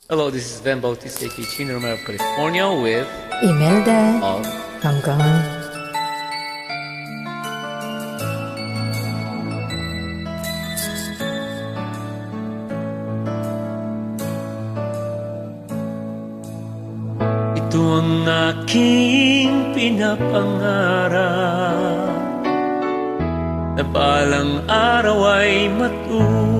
Hello, this is Ben Bautista, aka Chino Romero of California with Imelda of Hanggang. Ito ang aking pinapangarap, na balang araw ay matutupad.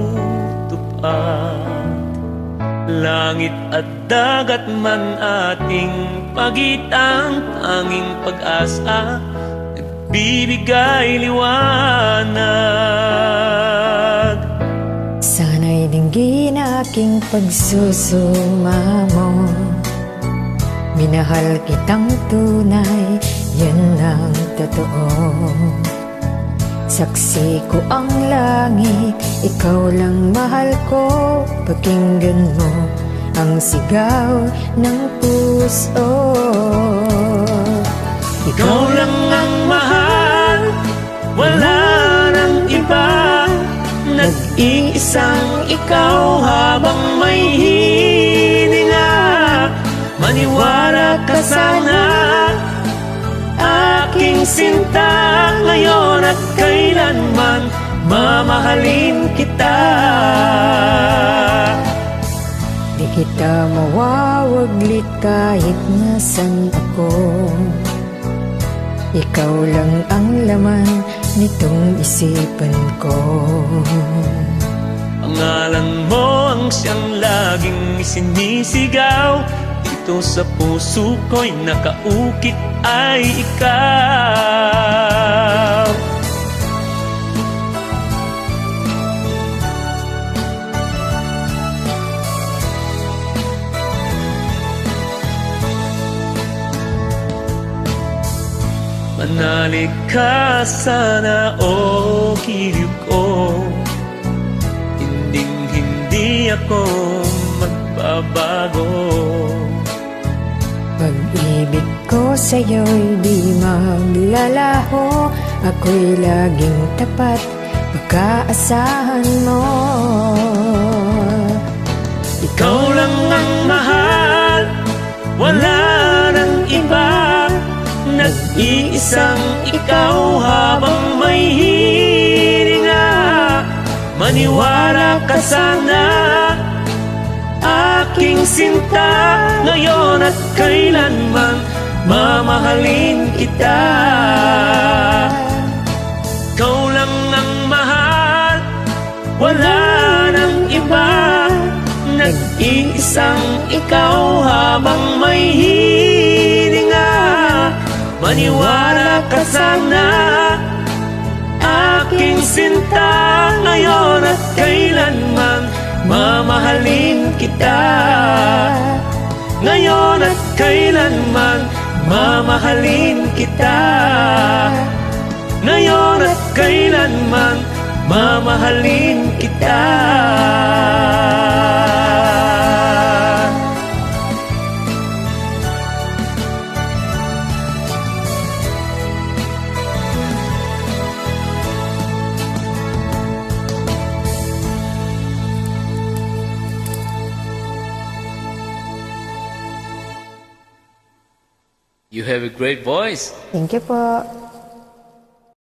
Langit at dagat man ating pagitan, tanging pag-asa nagbibigay liwanag. Sana'y dinggin aking pagsusumamo. Minahal kitang tunay, yan ang totoo. Saksi ko ang langit, ikaw lang mahal ko. Pakinggan mo ang sigaw ng puso. Ikaw lang ang mahal, wala nang iba. Nag-iisang ikaw habang may hininga. Maniwala ka sana, aking sinta, ngayon at kailanman mamahalin kita. Di kita mawawaglit kahit nasan ako. Ikaw lang ang laman nitong isipan ko. Pangalan mo ang siyang laging sinisigaw. Dito sa puso ko'y nakaukit ay ikaw. Manalig ka sana o giliw ko, hindi ako magbabago. Pag-ibig ko sa'yo'y di maglalaho. Ako'y laging tapat, pagkaasahan mo. Ikaw lang ang mahal, wala nang iba. Nag-iisang ikaw habang may hininga. Maniwala ka sana, aking sinta, ngayon at kailanman mamahalin kita. Ikaw lang ang mahal, wala nang iba. Nag-iisang ikaw habang may hininga. Maniwala ka sana, aking sinta, ngayon at kailanman mamahalin kita. Ngayon at kailanman mamahalin kita. Ngayon at kailanman mamahalin kita. You have a great voice. Thank you po.